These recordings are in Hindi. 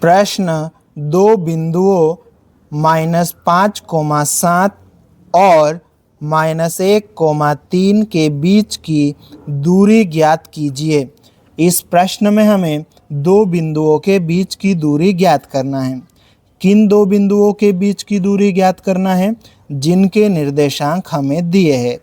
प्रश्न दो बिंदुओं -5,7 और -1,3 के बीच की दूरी ज्ञात कीजिए। इस प्रश्न में हमें दो बिंदुओं के बीच की दूरी ज्ञात करना है। किन दो बिंदुओं के बीच की दूरी ज्ञात करना है? जिनके निर्देशांक हमें दिए हैं।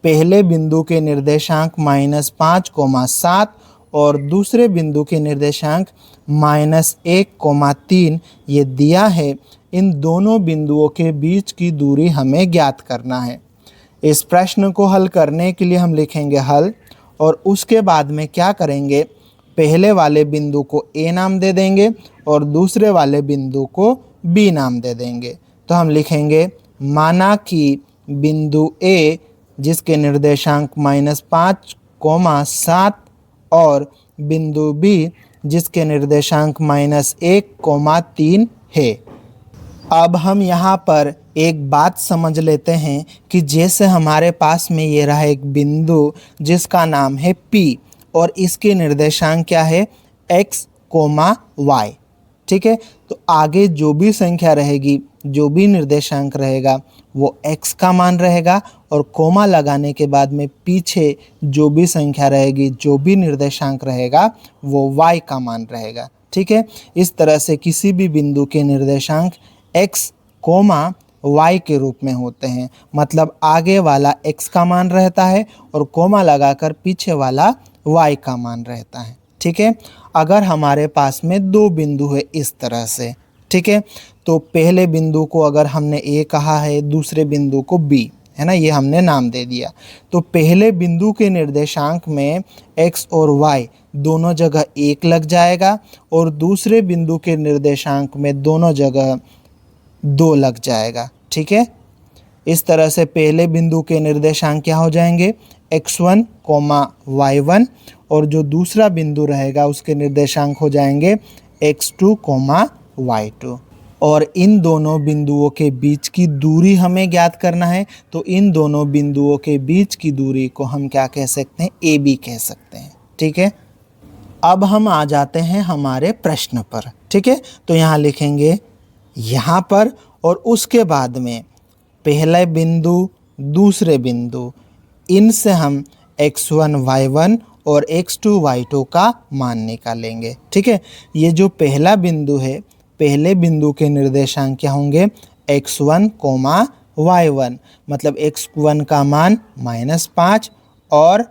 पहले बिंदु के निर्देशांक -5,7 और दूसरे बिंदु के निर्देशांक -1,3 ये दिया है। इन दोनों बिंदुओं के बीच की दूरी हमें ज्ञात करना है। इस प्रश्न को हल करने के लिए हम लिखेंगे हल, और उसके बाद में क्या करेंगे, पहले वाले बिंदु को ए नाम दे देंगे और दूसरे वाले बिंदु को बी नाम दे देंगे। तो हम लिखेंगे माना कि बिंदु ए जिसके निर्देशांक -5,7 और बिंदु बी जिसके निर्देशांक -1,3 है। अब हम यहाँ पर एक बात समझ लेते हैं कि जैसे हमारे पास में ये रहा एक बिंदु जिसका नाम है P और इसके निर्देशांक क्या है x, y। ठीक है, तो आगे जो भी संख्या रहेगी, जो भी निर्देशांक रहेगा वो x का मान रहेगा, और कोमा लगाने के बाद में पीछे जो भी संख्या रहेगी, जो भी निर्देशांक रहेगा वो y का मान रहेगा। ठीक है, इस तरह से किसी भी बिंदु के निर्देशांक x, y के रूप में होते हैं। मतलब आगे वाला x का मान रहता है और कोमा लगाकर पीछे वाला y का मान रहता है। ठीक है, अगर हमारे पास में दो बिंदु है इस तरह से, ठीक है, तो पहले बिंदु को अगर हमने a कहा है, दूसरे बिंदु को b, है ना, ये हमने नाम दे दिया। तो पहले बिंदु के निर्देशांक में x और y दोनों जगह 1 लग जाएगा और दूसरे बिंदु के निर्देशांक में दोनों जगह 2 लग जाएगा। ठीक है, इस तरह से पहले बिंदु के निर्देशांक क्या हो जाएंगे x1, y1, और जो दूसरा बिंदु रहेगा उसके निर्देशांक हो जाएंगे x2, y2। और इन दोनों बिंदुओं के बीच की दूरी हमें ज्ञात करना है। तो इन दोनों बिंदुओं के बीच की दूरी को हम क्या कह सकते हैं, AB कह सकते हैं। ठीक है, अब हम आ जाते हैं हमारे प्रश्न पर। ठीक है, तो यहाँ लिखेंगे यहाँ पर, और उसके बाद में पहले बिंदु, दूसरे बिंदु, इनसे हम x1, y1 और x2, y2 का मान निकालेंगे। ठीक है, ये जो पहला बिंदु है, पहले बिंदु के निर्देशांक क्या होंगे x1, y1, मतलब x1 का मान -5 और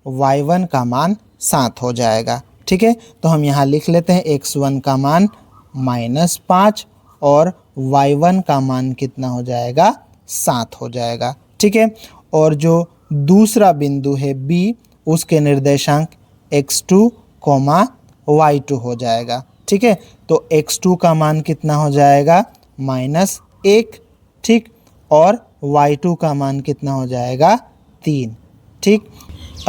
y1 का मान 7 हो जाएगा। ठीक है, तो हम यहाँ लिख लेते हैं x1 का मान -5 और y1 का मान कितना हो जाएगा, 7 हो जाएगा। ठीक है, और जो दूसरा बिंदु है B, उसके निर्देशांक x2, y2 हो जाएगा। ठीक है, तो x2 का मान कितना हो जाएगा -1। ठीक, और y2 का मान कितना हो जाएगा 3। ठीक,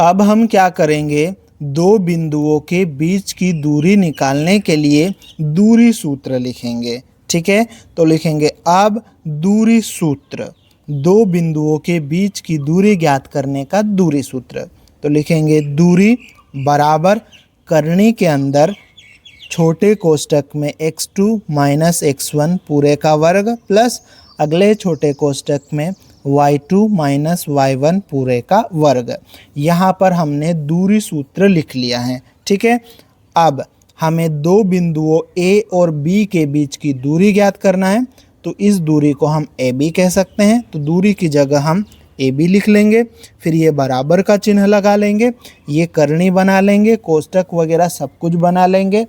अब हम क्या करेंगे, दो बिंदुओं के बीच की दूरी निकालने के लिए दूरी सूत्र लिखेंगे। ठीक है, तो लिखेंगे अब दूरी सूत्र, दो बिंदुओं के बीच की दूरी ज्ञात करने का दूरी सूत्र। तो लिखेंगे दूरी बराबर करनी के अंदर छोटे कोष्टक में x2 - x1 पूरे का वर्ग प्लस अगले छोटे कोष्टक में y2 - y1 पूरे का वर्ग। यहाँ पर हमने दूरी सूत्र लिख लिया है। ठीक है, अब हमें दो बिंदुओं A और B के बीच की दूरी ज्ञात करना है। तो इस दूरी को हम AB कह सकते हैं। तो दूरी की जगह हम AB लिख लेंगे, फिर ये बराबर का चिन्ह लगा लेंगे, ये करनी बना लेंगे, कोष्टक वगैरह सब कुछ बना लेंगे,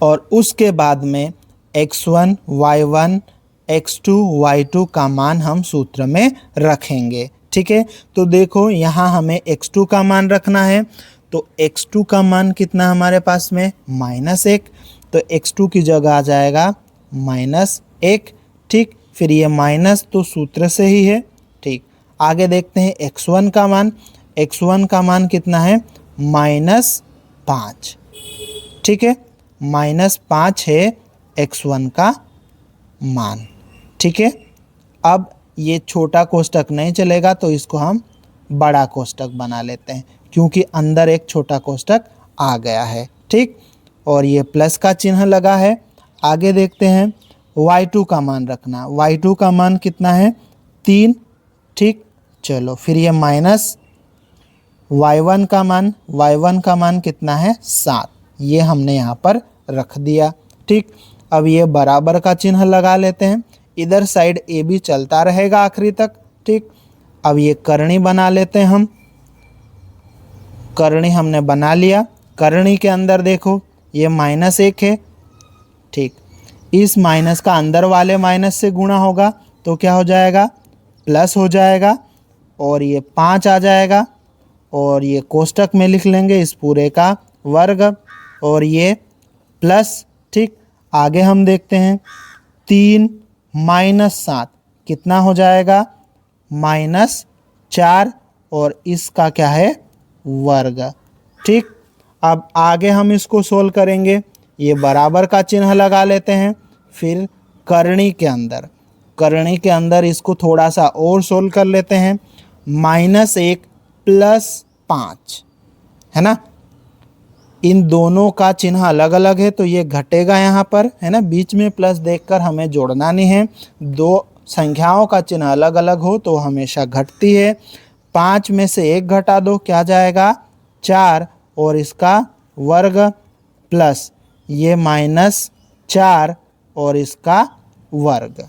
और उसके बाद में x1, y1, x2, y2 का मान हम सूत्र में रखेंगे। ठीक है, तो देखो यहाँ हमें x2 का मान रखना है। तो x2 का मान कितना हमारे पास में -1, तो x2 की जगह आ जाएगा -1। ठीक, फिर ये माइनस तो सूत्र से ही है। ठीक, आगे देखते हैं x1 का मान। x1 का मान कितना है -5। ठीक है, -5 है x1 का मान। ठीक है, अब ये छोटा कोष्टक नहीं चलेगा तो इसको हम बड़ा कोष्टक बना लेते हैं, क्योंकि अंदर एक छोटा कोष्टक आ गया है। ठीक, और ये प्लस का चिन्ह लगा है। आगे देखते हैं y2 का मान रखना। y2 का मान कितना है 3, ठीक। चलो फिर ये माइनस y1 का मान कितना है 7, ये हमने यहाँ पर रख दिया, ठीक। अब ये बराबर का चिन्ह लगा लेते हैं, इधर साइड ए बी चलता रहेगा आखिरी तक, ठीक। अब ये करनी बना लेते हैं हम, करनी हमने बना लिया। करनी के अंदर देखो ये -1 है, ठीक। इस माइनस का अंदर वाले माइनस से गुणा होगा तो क्या हो जाएगा प्लस हो जाएगा, और ये 5 आ जाएगा, और ये कोष्टक में लिख लेंगे इस पूरे का वर्ग, और ये प्लस, ठीक। आगे हम देखते हैं 3 - 7 कितना हो जाएगा -4, और इसका क्या है वर्ग, ठीक। अब आगे हम इसको सोल्व करेंगे, ये बराबर का चिन्ह लगा लेते हैं। फिर करनी के अंदर इसको थोड़ा सा और सोल्व कर लेते हैं, -1 + 5 है ना। इन दोनों का चिन्ह अलग अलग है तो ये घटेगा यहाँ पर, है ना। बीच में प्लस देखकर हमें जोड़ना नहीं है, दो संख्याओं का चिन्ह अलग अलग हो तो हमेशा घटती है। 5 में से 1 घटा दो, क्या जाएगा 4, और इसका वर्ग प्लस ये -4 और इसका वर्ग।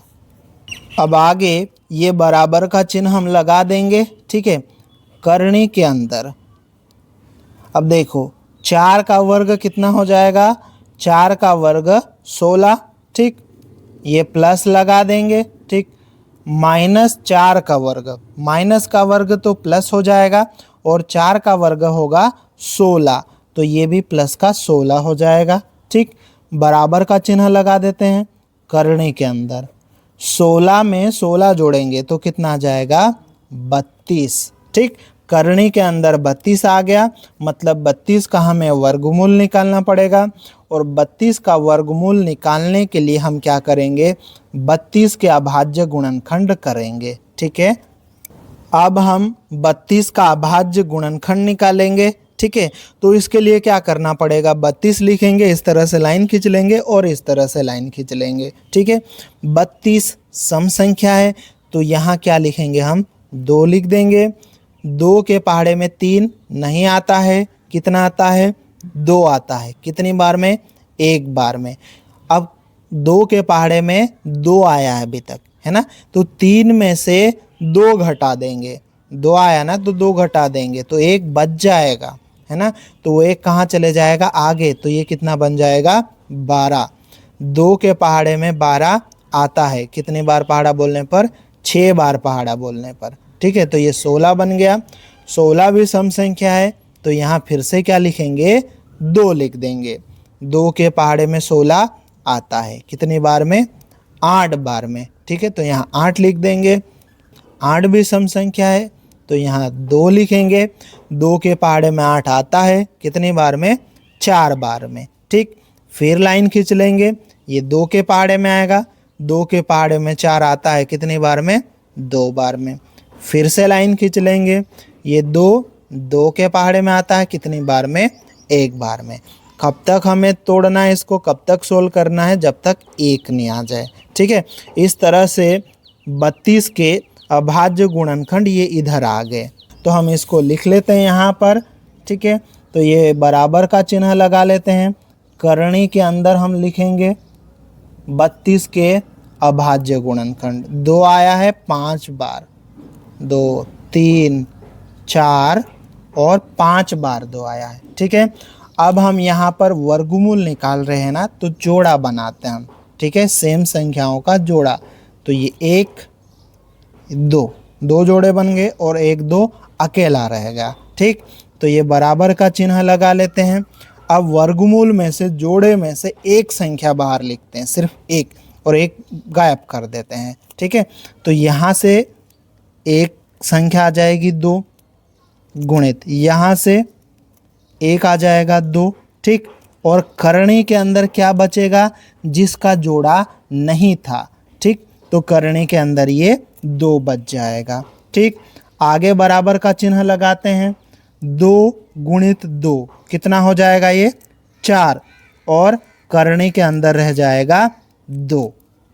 अब आगे ये बराबर का चिन्ह हम लगा देंगे, ठीक है। करनी के अंदर अब देखो 4 का वर्ग कितना हो जाएगा, 4 का वर्ग 16, ठीक। ये प्लस लगा देंगे, ठीक। -4 का वर्ग, माइनस का वर्ग तो प्लस हो जाएगा, और 4 का वर्ग होगा 16, तो ये भी प्लस का 16 हो जाएगा, ठीक। बराबर का चिन्ह लगा देते हैं। करनी के अंदर 16 में 16 जोड़ेंगे तो कितना आ जाएगा 32, ठीक। करनी के अंदर 32 आ गया, मतलब 32 का हमें वर्गमूल निकालना पड़ेगा, और 32 का वर्गमूल निकालने के लिए हम क्या करेंगे 32 के अभाज्य गुणनखंड करेंगे, ठीक है। अब हम 32 का अभाज्य गुणनखंड निकालेंगे, ठीक है। तो इसके लिए क्या करना पड़ेगा, 32 लिखेंगे, इस तरह से लाइन खींच लेंगे और इस तरह से लाइन खींच लेंगे, ठीक है। 32 सम संख्या है तो यहाँ क्या लिखेंगे हम 2 लिख देंगे। 2 के पहाड़े में 3 नहीं आता है, कितना आता है 2 आता है, कितनी बार में 1 बार में। अब 2 के पहाड़े में 2 आया है अभी तक, है ना, तो 3 में से 2 घटा देंगे, 2 आया ना तो 2 घटा देंगे तो 1 बच जाएगा, है ना। तो वो 1 कहाँ चले जाएगा आगे, तो ये कितना बन जाएगा 12। 2 के पहाड़े में 12 आता है, कितनी बार पहाड़ा बोलने पर 6 बार पहाड़ा बोलने पर, ठीक है। तो ये 16 बन गया। 16 भी सम संख्या है तो यहाँ फिर से क्या लिखेंगे 2 लिख देंगे। 2 के पहाड़े में 16 आता है, कितनी बार में 8 बार में, ठीक है। तो यहाँ 8 लिख देंगे। 8 भी सम संख्या है तो यहाँ 2 लिखेंगे। 2 के पहाड़े में 8 आता है, कितनी बार में 4 बार में, ठीक। फिर लाइन खींच लेंगे, ये 2 के पहाड़े में आएगा, 2 के पहाड़े में 4 आता है, कितनी बार में 2 बार में। फिर से लाइन खींच लेंगे, ये 2 के पहाड़े में आता है, कितनी बार में 1 बार में। कब तक हमें तोड़ना है इसको, कब तक सोल्व करना है, जब तक 1 नहीं आ जाए, ठीक है। इस तरह से 32 के अभाज्य गुणनखंड ये इधर आ गए, तो हम इसको लिख लेते हैं यहाँ पर, ठीक है। तो ये बराबर का चिन्ह लगा लेते हैं। करनी के अंदर हम लिखेंगे 32 के अभाज्य गुणनखंड, 2 आया है 5 बार, 2 3 4 और 5 बार 2 आया है, ठीक है। अब हम यहाँ पर वर्गमूल निकाल रहे हैं ना, तो जोड़ा बनाते हैं हम, ठीक है, सेम संख्याओं का जोड़ा। तो ये 1 2 जोड़े बन गए और 1 2 अकेला रहेगा, ठीक। तो ये बराबर का चिन्ह लगा लेते हैं। अब वर्गमूल में से जोड़े में से एक संख्या बाहर लिखते हैं, सिर्फ एक, और एक गायब कर देते हैं, ठीक है। तो यहाँ से एक संख्या आ जाएगी 2 गुणित यहाँ से 1 आ जाएगा 2, ठीक। और करनी के अंदर क्या बचेगा, जिसका जोड़ा नहीं था, ठीक। तो करनी के अंदर ये 2 बच जाएगा, ठीक। आगे बराबर का चिन्ह लगाते हैं। 2 गुणित 2 कितना हो जाएगा, ये 4, और करनी के अंदर रह जाएगा 2।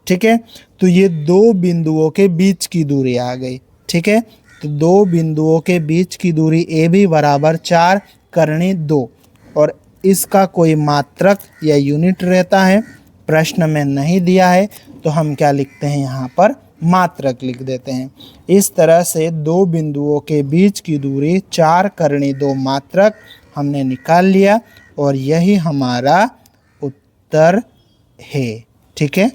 ठीक है, तो ये 2 बिंदुओं के बीच की दूरी आ गई। ठीक है, तो 2 बिंदुओं के बीच की दूरी ए बी बराबर 4 करनी 2, और इसका कोई मात्रक या यूनिट रहता है, प्रश्न में नहीं दिया है, तो हम क्या लिखते हैं यहाँ पर, मात्रक लिख देते हैं। इस तरह से 2 बिंदुओं के बीच की दूरी 4 करनी 2 मात्रक हमने निकाल लिया, और यही हमारा उत्तर है। ठीक है।